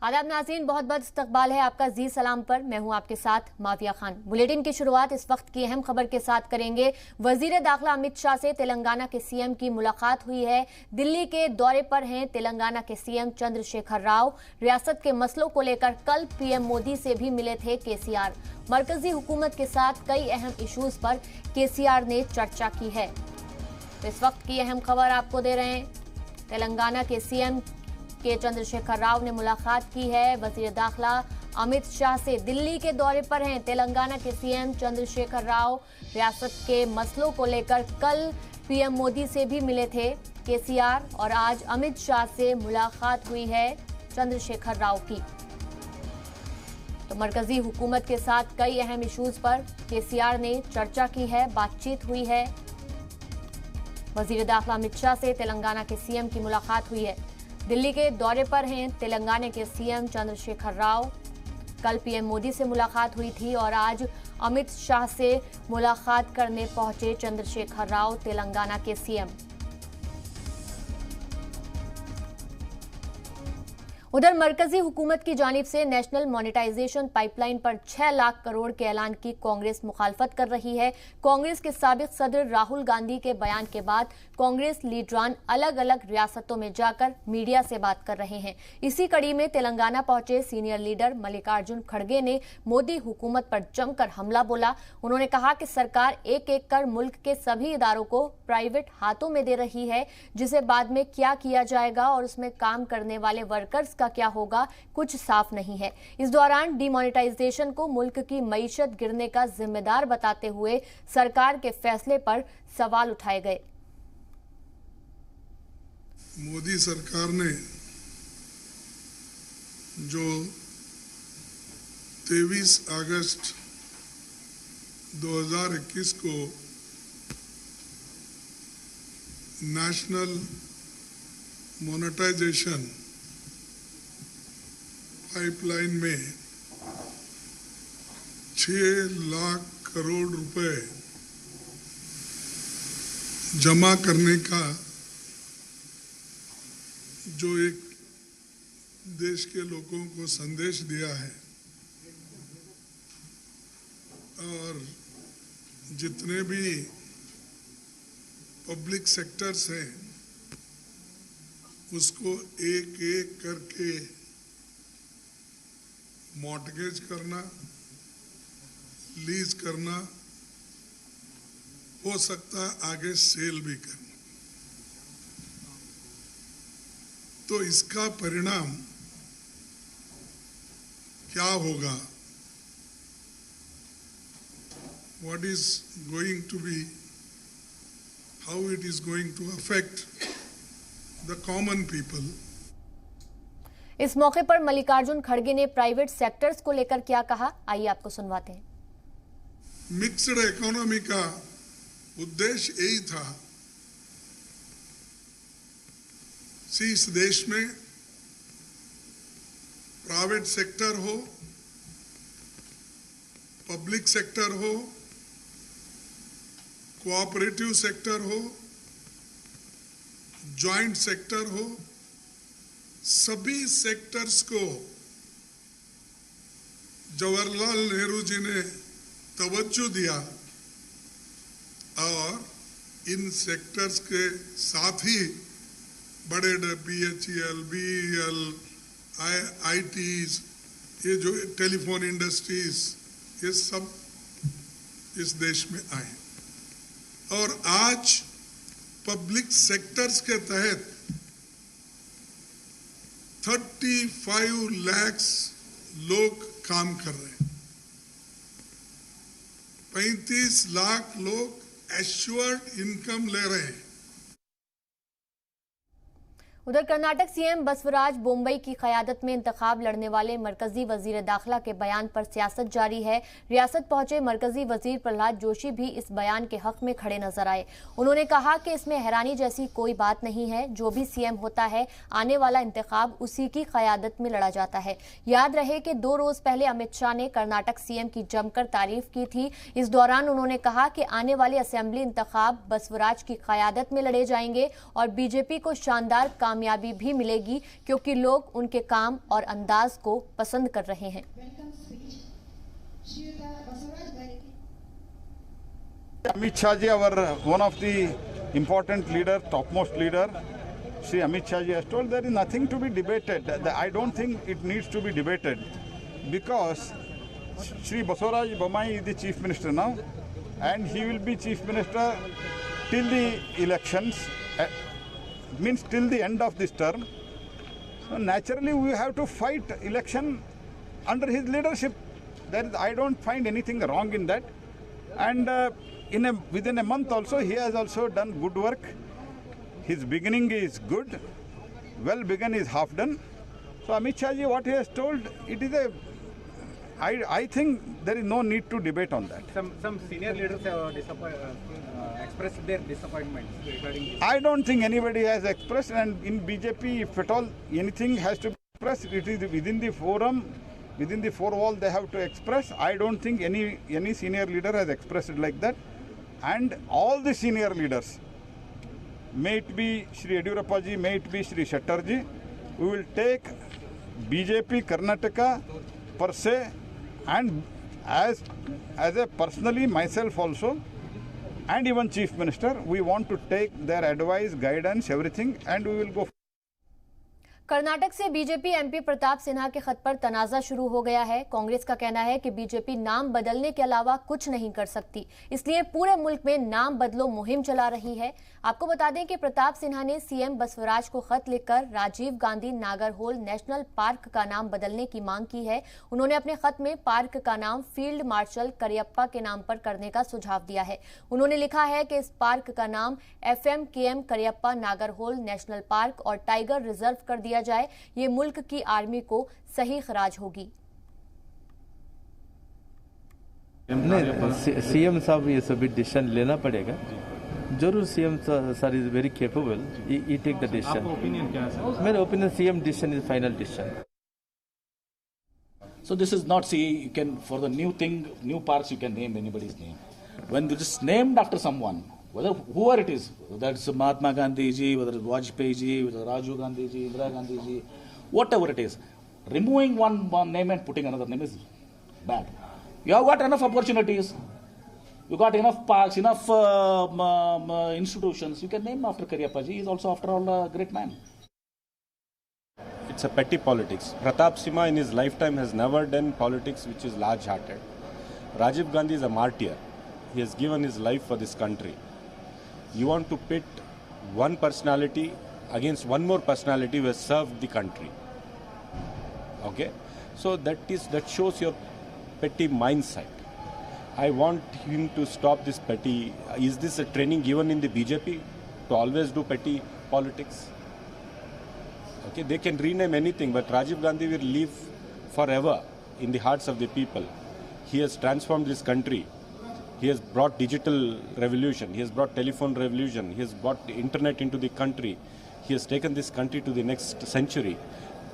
आदाब नाज़रीन, बहुत बहुत इस्तकबाल है आपका जी सलाम पर। मैं हूं आपके साथ माफिया खान। बुलेटिन की शुरुआत इस वक्त की अहम खबर के साथ करेंगे। वजीर दाखिला अमित शाह से तेलंगाना के सीएम की मुलाकात हुई है। दिल्ली के दौरे पर हैं तेलंगाना के सीएम चंद्रशेखर राव। रियासत के मसलों को लेकर कल पीएम मोदी से भी मिले थे केसीआर। मरकजी हुकूमत के साथ कई अहम इशूज पर केसीआर ने चर्चा की है। तो इस वक्त की अहम खबर आपको दे रहे हैं। तेलंगाना के सीएम के चंद्रशेखर राव ने मुलाकात की है। वजीर दाखिला अमित शाह से दिल्ली के दौरे पर हैं तेलंगाना के सीएम चंद्रशेखर राव। रियासत के मसलों को लेकर कल पीएम मोदी से भी मिले थे केसीआर और आज अमित शाह से मुलाकात हुई है चंद्रशेखर राव की। तो मरकजी हुकूमत के साथ कई अहम इश्यूज पर केसीआर ने चर्चा की है, बातचीत हुई है। वजीर दाखिला अमित शाह से तेलंगाना के सीएम की मुलाकात हुई है। दिल्ली के दौरे पर हैं तेलंगाना के सीएम चंद्रशेखर राव। कल पीएम मोदी से मुलाकात हुई थी और आज अमित शाह से मुलाकात करने पहुंचे चंद्रशेखर राव तेलंगाना के सीएम। उधर मरकजी हुकूमत की जानिब से नेशनल मोनेटाइजेशन पाइपलाइन पर 6 लाख करोड़ के ऐलान की कांग्रेस मुखालफत कर रही है। कांग्रेस के साबिक सदर राहुल गांधी के बयान के बाद कांग्रेस लीडरान अलग अलग रियासतों में जाकर मीडिया से बात कर रहे हैं। इसी कड़ी में तेलंगाना पहुंचे सीनियर लीडर मल्लिकार्जुन खड़गे ने मोदी हुकूमत पर जमकर हमला बोला। उन्होंने कहा कि सरकार एक एक कर मुल्क के सभी इदारों को प्राइवेट हाथों में दे रही है, जिसे बाद में क्या किया जाएगा और उसमें काम करने वाले वर्कर्स का क्या होगा, कुछ साफ नहीं है। इस दौरान डिमोनेटाइजेशन को मुल्क की मईशत गिरने का जिम्मेदार बताते हुए सरकार के फैसले पर सवाल उठाए गए। मोदी सरकार ने जो 23 अगस्त 2021 को नेशनल मोनेटाइजेशन पाइपलाइन में 6 लाख करोड़ रुपए जमा करने का जो एक देश के लोगों को संदेश दिया है और जितने भी पब्लिक सेक्टर्स हैं उसको एक एक करके मॉर्टगेज करना, लीज करना, हो सकता है आगे सेल भी करना। तो इसका परिणाम क्या होगा? What is going to be, how it is going to affect the common people? इस मौके पर मल्लिकार्जुन खड़गे ने प्राइवेट सेक्टर्स को लेकर क्या कहा, आइए आपको सुनवाते हैं। मिक्स्ड इकोनॉमी का उद्देश्य यही था। इस देश में प्राइवेट सेक्टर हो, पब्लिक सेक्टर हो, कोऑपरेटिव सेक्टर हो, जॉइंट सेक्टर हो, सभी सेक्टर्स को जवाहरलाल नेहरू जी ने तवज्जो दिया और इन सेक्टर्स के साथ ही बड़े BHEL, BEL, ITs, ये जो टेलीफोन इंडस्ट्रीज, ये सब इस देश में आए और आज पब्लिक सेक्टर्स के तहत 35 लाख लोग काम कर रहे हैं। 35 लाख लोग एश्योर्ड इनकम ले रहे हैं। उधर कर्नाटक सीएम बसवराज बोम्बई की क़यादत में इंतखाब लड़ने वाले मरकजी वजीर दाखिला के बयान पर सियासत जारी है। रियासत पहुंचे मरकजी वजीर प्रहलाद जोशी भी इस बयान के हक में खड़े नजर आए। उन्होंने कहा कि इसमें हैरानी जैसी कोई बात नहीं है, जो भी सीएम होता है आने वाला इंतखाब उसी की क़यादत में लड़ा जाता है। याद रहे कि 2 रोज पहले अमित शाह ने कर्नाटक सीएम की जमकर तारीफ की थी। इस दौरान उन्होंने कहा कि आने वाले असेंबली इंतखाब बसवराज की क़यादत में लड़े जाएंगे और बीजेपी को शानदार काम कामयाबी भी मिलेगी, क्योंकि लोग उनके काम और अंदाज को पसंद कर रहे हैं। Amit Shah ji, our one of the important leader, topmost leader, Shri Amit Shah ji has told there is nothing to be debated. I don't think it needs to be debated because Shri Basavaraj Bommai is the Chief Minister now, and he will be Chief Minister till the elections, means till the end of this term. So naturally we have to fight election under his leadership. I don't find anything wrong in that. And within a month also, he has also done good work. His beginning is good. Well begun is half done. So Amit Shah ji, what he has told, it is I think there is no need to debate on that. Some senior leaders have expressed their disappointment regarding this. I don't think anybody has expressed, and in BJP, if at all anything has to be expressed, it is within the forum, within the four walls they have to express. I don't think any senior leader has expressed it like that. And all the senior leaders, may it be Shri Yediyurappa ji, may it be Shri Shettar ji, we will take BJP Karnataka per se, and as a personally myself also, and even Chief Minister, we want to take their advice, guidance, everything, and we will go. Karnataka से BJP MP Pratap Sinha के खत पर तनाजा शुरू हो गया है। कांग्रेस का कहना है कि बीजेपी नाम बदलने के अलावा कुछ नहीं कर सकती, इसलिए पूरे मुल्क में नाम बदलो मुहिम चला रही है। आपको बता दें कि प्रताप सिन्हा ने सीएम बसवराज को खत लिखकर राजीव गांधी नागरहोल नेशनल पार्क का नाम बदलने की मांग की है। उन्होंने अपने खत में पार्क का नाम फील्ड मार्शल करियप्पा के नाम पर करने का सुझाव दिया है। उन्होंने लिखा है कि इस पार्क का नाम FMKM Cariappa Nagarhole national park और टाइगर रिजर्व कर दिया जाए, ये मुल्क की आर्मी को सही खराज होगी। सीएम साहब ये सभी डिसीजन लेना पड़ेगा, जरूर। CM sir is very capable, he take the decision. आपका ओपिनियन क्या है सर? मेरा opinion CM decision is final decision. So this is not, see, you can, for the new thing, new parks, you can name anybody's name. When it is named after someone, whether whoever it is, whether it's Mahatma Gandhi ji, whether it's Vajpayee ji, whether it's Rajiv Gandhi ji, Indira Gandhi ji, whatever it is, removing one name and putting another name is bad. You have got enough opportunities. You got enough parks, enough institutions. You can name after Kariappa ji. He is also, after all, a great man. It's a petty politics. Pratap Simha in his lifetime has never done politics which is large-hearted. Rajiv Gandhi is a martyr. He has given his life for this country. You want to pit one personality against one more personality who has served the country. Okay? So that shows your petty mindset. I want him to stop this petty. Is this a training given in the BJP to always do petty politics? Okay, they can rename anything, but Rajiv Gandhi will live forever in the hearts of the people. He has transformed this country. He has brought digital revolution. He has brought telephone revolution. He has brought the internet into the country. He has taken this country to the next century.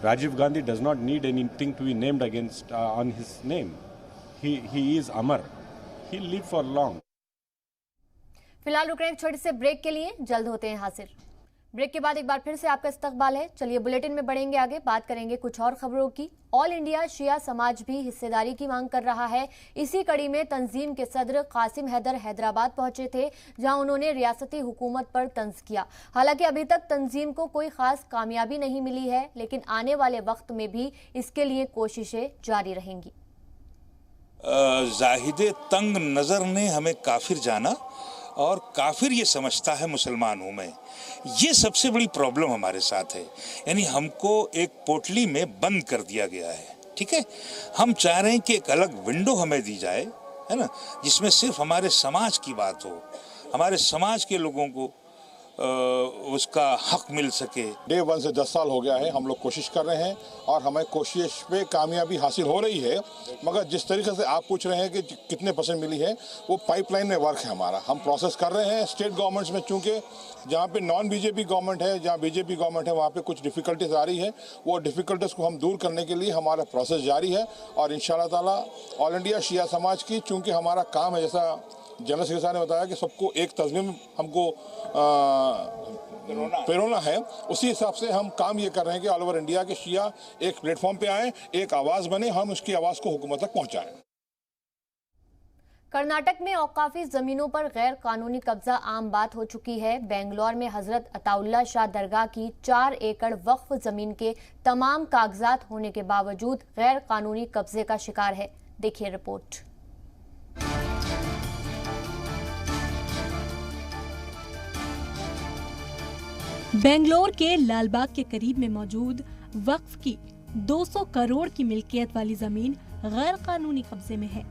Rajiv Gandhi does not need anything to be named against on his name. He is Amar. He'll live for long. फिलहाल रुक रहे हैं एक छोटे से break के लिए, जल्द होते हैं हाजिर। ब्रेक के बाद एक बार फिर से आपका इस्तकबाल है। चलिए बुलेटिन में बढ़ेंगे आगे, बात करेंगे कुछ और खबरों की। ऑल इंडिया शिया समाज भी हिस्सेदारी की मांग कर रहा है। इसी कड़ी में तंजीम के सदर कासिम हैदर हैदराबाद पहुंचे थे, जहां उन्होंने रियासती हुकूमत पर तंज किया। हालांकि अभी तक तंजीम को कोई खास कामयाबी नहीं मिली है, लेकिन आने वाले वक्त में भी इसके लिए कोशिशें जारी रहेंगी। जाहिद तंग नज़र ने हमें काफिर जाना और काफिर ये समझता है मुसलमान हूँ मैं। ये सबसे बड़ी प्रॉब्लम हमारे साथ है, यानी हमको एक पोटली में बंद कर दिया गया है। ठीक है, हम चाह रहे हैं कि एक अलग विंडो हमें दी जाए, है ना, जिसमें सिर्फ हमारे समाज की बात हो, हमारे समाज के लोगों को उसका हक मिल सके। डे 1 से 10 साल हो गया है, हम लोग कोशिश कर रहे हैं और हमें कोशिश पे कामयाबी हासिल हो रही है, मगर जिस तरीके से आप पूछ रहे हैं कि कितने % मिली है, वो पाइपलाइन में वर्क है हमारा। हम प्रोसेस कर रहे हैं स्टेट गवर्नमेंट्स में, चूँकि जहाँ पे नॉन बीजेपी गवर्नमेंट है, जहाँ बीजेपी गवर्नमेंट है, वहाँ पे कुछ डिफ़िकल्टीज आ रही है। वो डिफ़िकल्टीज को हम दूर करने के लिए हमारा प्रोसेस जारी है और इंशाल्लाह ताला ऑल इंडिया शिया समाज की, चूँकि हमारा काम है, जैसा जनरल सेक्रेटरी ने बताया कि सबको एक तस्मीम हमको प्रेरणा है, उसी हिसाब से हम काम ये कर रहे हैं कि ऑल ओवर इंडिया के शिया एक प्लेटफॉर्म पे आए, एक आवाज़ बने, हम उसकी आवाज़ को हुकूमत तक पहुँचाएं। कर्नाटक में औकाफी जमीनों पर गैर कानूनी कब्जा आम बात हो चुकी है। बेंगलोर में हजरत अताउल्ला शाह दरगाह की 4 एकड़ वक्फ जमीन के तमाम कागजात होने के बावजूद गैर कानूनी कब्जे का शिकार है। देखिए रिपोर्ट। बेंगलोर के लालबाग के करीब में मौजूद वक्फ की 200 करोड़ की मिल्कियत वाली जमीन गैर कानूनी कब्जे में है।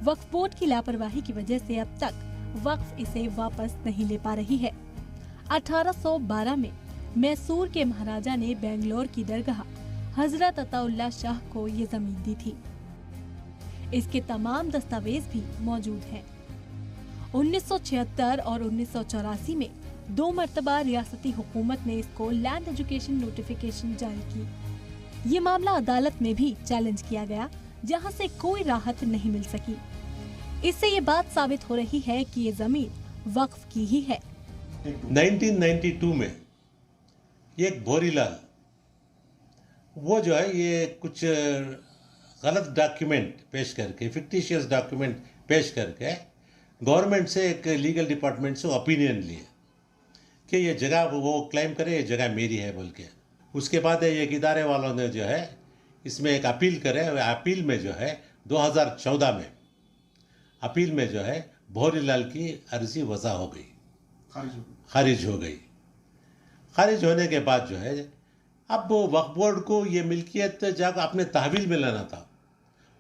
वक्फ बोर्ड की लापरवाही की वजह से अब तक वक्फ इसे वापस नहीं ले पा रही है। 1812 में मैसूर के महाराजा ने बेंगलोर की दरगाह हजरत अताउल्ला शाह को ये जमीन दी थी। इसके तमाम दस्तावेज भी मौजूद हैं। 1976 और 1984 में 2 मरतबा रियासती हुकूमत ने इसको लैंड एजुकेशन नोटिफिकेशन जारी की। ये मामला अदालत में भी चैलेंज किया गया, जहां से कोई राहत नहीं मिल सकी। इससे ये बात साबित हो रही है कि ये जमीन वक्फ की ही है। 1992 में एक भोरीलाल वो जो है ये कुछ गलत डॉक्यूमेंट पेश करके, फिक्टिशियस डॉक्यूमेंट पेश करके गवर्नमेंट से, एक लीगल डिपार्टमेंट से ओपिनियन लिए कि ये जगह, वो क्लेम करे ये जगह मेरी है बोल के। उसके बाद एक इदारे वालों ने जो है इसमें एक अपील करे। अपील में जो है 2014 में अपील में जो है भोरीलाल की अर्जी वज़ा हो गई, खारिज हो गई। खारिज होने के बाद जो है अब वक्फ बोर्ड को ये मिल्कियत जाकर अपने तहवील में लेना था।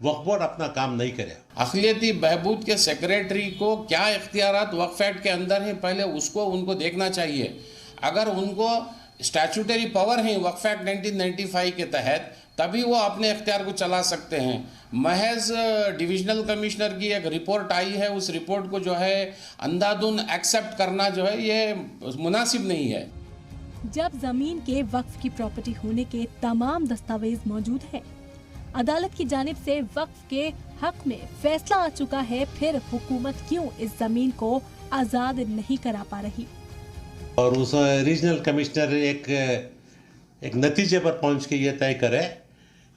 वक्फ बोर्ड अपना काम नहीं करे। अक़लियती बहबूद के सेक्रेटरी को क्या इख्तियारात वक्फ एक्ट के अंदर हैं, पहले उसको उनको देखना चाहिए। अगर उनको स्टैट्यूटरी पावर है वक्फ एक्ट 1995 के तहत, तभी वो अपने इख्तियार को चला सकते हैं। महज डिविजनल कमिश्नर की एक रिपोर्ट आई है, उस रिपोर्ट को जो है अंधाधुन एक्सेप्ट करना जो है ये मुनासिब नहीं है। जब जमीन के वक्फ की प्रॉपर्टी होने के तमाम दस्तावेज मौजूद हैं, अदालत की जानिब से वक्फ के हक में फैसला आ चुका है, फिर हुकूमत क्यों इस जमीन को आजाद नहीं करा पा रही? और उस रीजनल कमिश्नर एक नतीजे पर पहुंच के ये तय करे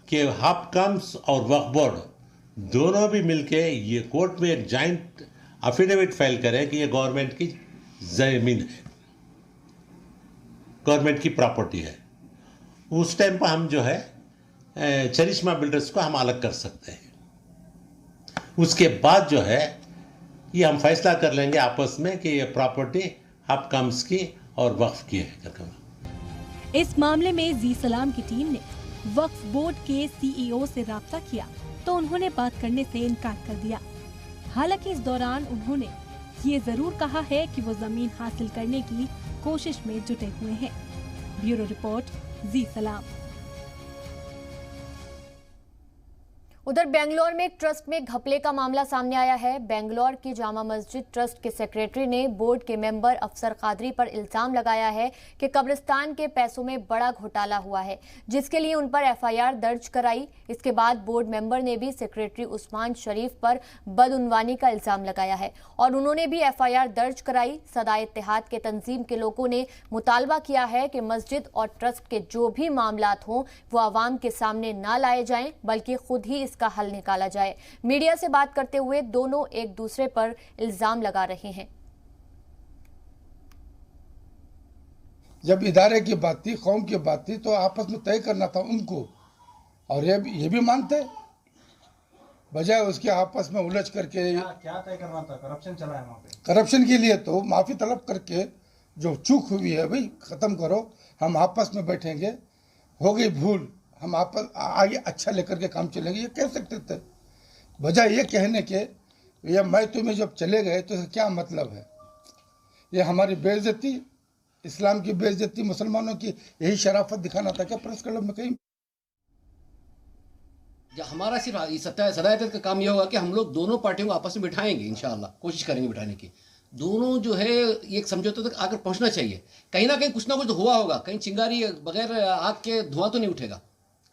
कि हापकम्स और वक्फ बोर्ड दोनों भी मिलके ये कोर्ट में एक जॉइंट एफिडेविट फाइल करें कि ये गवर्नमेंट की जमीन है, गवर्नमेंट की प्रॉपर्टी है। उस टाइम पर हम जो है चरिश्मा बिल्डर्स को हम अलग कर सकते हैं। उसके बाद जो है ये हम फैसला कर लेंगे आपस में कि ये प्रॉपर्टी हापकम्स की और वक्फ की है। इस मामले में जी सलाम की टीम ने वक्फ बोर्ड के सीईओ से राब्ता किया तो उन्होंने बात करने से इनकार कर दिया। हालांकि इस दौरान उन्होंने ये जरूर कहा है कि वो जमीन हासिल करने की कोशिश में जुटे हुए हैं। ब्यूरो रिपोर्ट, जी सलाम। उधर बेंगलोर में एक ट्रस्ट में घपले का मामला सामने आया है। बेंगलोर की जामा मस्जिद ट्रस्ट के सेक्रेटरी ने बोर्ड के मेंबर अफसर कादरी पर इल्जाम लगाया है कि कब्रिस्तान के पैसों में बड़ा घोटाला हुआ है, जिसके लिए उन पर एफआईआर दर्ज कराई। इसके बाद बोर्ड मेंबर ने भी सेक्रेटरी उस्मान शरीफ पर बदउनवानी का इल्जाम लगाया है और उन्होंने भी एफआईआर दर्ज कराई। सदाए इत्तेहाद के तंजीम के लोगों ने मुतालबा किया है कि मस्जिद और ट्रस्ट के जो भी मामलात हों वो आवाम के सामने ना लाए जाएं, बल्कि खुद ही इसका हल निकाला जाए। मीडिया से बात करते हुए दोनों एक दूसरे पर इल्जाम लगा रहे हैं। जब इदारे की बात थी, कौम की बात थी, तो आपस में तय करना था उनको, और ये भी मानते, बजाय उसके आपस में उलझ करके। क्या तय करना था? करप्शन चला है वहाँ पे। करप्शन के लिए तो माफी तलब करके जो चूक हुई है भाई खत्म करो, हम आपस में बैठेंगे, हो गई भूल, हम आपस आगे अच्छा लेकर के काम चलेंगे, ये कह सकते थे। बजाय ये कहने के ये मैं तुम्हें जब चले गए तो क्या मतलब है? ये हमारी बेइज्जती, इस्लाम की बेइज्जती, मुसलमानों की यही शराफत दिखाना था क्या प्रेस क्लब में कहीं? हमारा सिर्फ सदायत का काम यह होगा कि हम लोग दोनों पार्टियों को आपस में बिठाएंगे, इंशाअल्लाह कोशिश करेंगे बिठाने की। दोनों जो है एक समझौते तक आकर पहुंचना चाहिए। कहीं ना कहीं कुछ ना कुछ तो हुआ होगा, कहीं चिंगारी बगैर आग के धुआं तो नहीं उठेगा।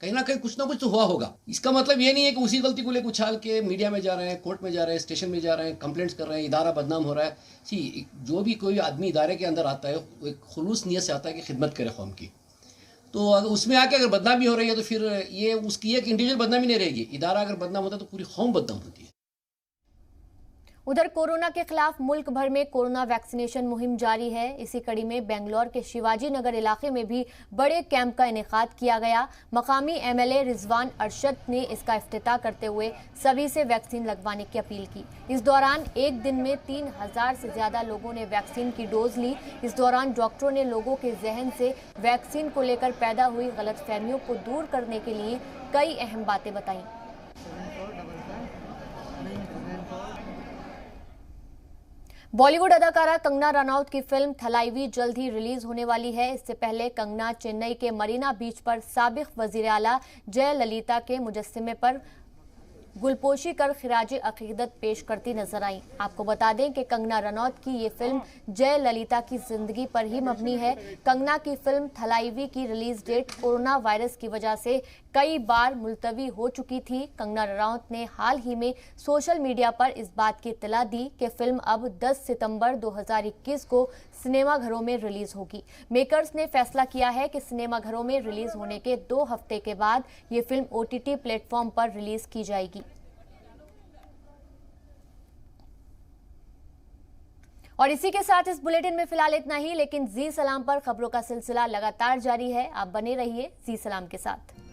कहीं ना कहीं कुछ ना कुछ तो हुआ होगा। इसका मतलब ये नहीं है कि उसी गलती को लेकर उछाल के मीडिया में जा रहे हैं, कोर्ट में जा रहे हैं, स्टेशन में जा रहे हैं, कंप्लेंट्स कर रहे हैं, इदारा बदनाम हो रहा है। सी जो भी कोई आदमी इदारे के अंदर आता है वो एक खुलूस नीयत से आता है कि खिदमत करे कौम की। तो अगर उसमें आके अगर बदनामी हो रही है तो फिर ये उसकी एक इंडिविजुअल बदनामी नहीं रहेगी। इदारा अगर बदनाम होता है तो पूरी कौम बदनाम होती है। उधर कोरोना के खिलाफ मुल्क भर में कोरोना वैक्सीनेशन मुहिम जारी है। इसी कड़ी में बेंगलोर के शिवाजी नगर इलाके में भी बड़े कैंप का इनेकाद किया गया। मकामी एमएलए रिजवान अरशद ने इसका इफ्तिताह करते हुए सभी से वैक्सीन लगवाने की अपील की। इस दौरान एक दिन में 3000 से ज्यादा लोगों ने वैक्सीन की डोज ली। इस दौरान डॉक्टरों ने लोगों के जहन से वैक्सीन को लेकर पैदा हुई गलतफहमियों को दूर करने के लिए कई अहम बातें बताई। बॉलीवुड अदाकारा कंगना रनौत की फिल्म थलाइवी जल्द ही रिलीज होने वाली है। इससे पहले कंगना चेन्नई के मरीना बीच पर साबिक वजीर आला जयललिता के मुजस्समे पर गुलपोशी कर खिराज अकीदत पेश करती नजर आई। आपको बता दें कि कंगना रनौत की ये फिल्म जयललिता की जिंदगी पर ही मबनी है। कंगना की फिल्म थलाइवी की रिलीज डेट कोरोना वायरस की वजह से कई बार मुलतवी हो चुकी थी। कंगना रनौत ने हाल ही में सोशल मीडिया पर इस बात की इत्तला दी कि फिल्म अब 10 सितंबर 2021 को सिनेमाघरों में रिलीज होगी। मेकर्स ने फैसला किया है कि सिनेमाघरों में रिलीज होने के 2 हफ्ते के बाद ये फिल्म OTT प्लेटफॉर्म पर रिलीज की जाएगी। और इसी के साथ इस बुलेटिन में फिलहाल इतना ही, लेकिन जी सलाम पर खबरों का सिलसिला लगातार जारी है। आप बने रहिए जी सलाम के साथ।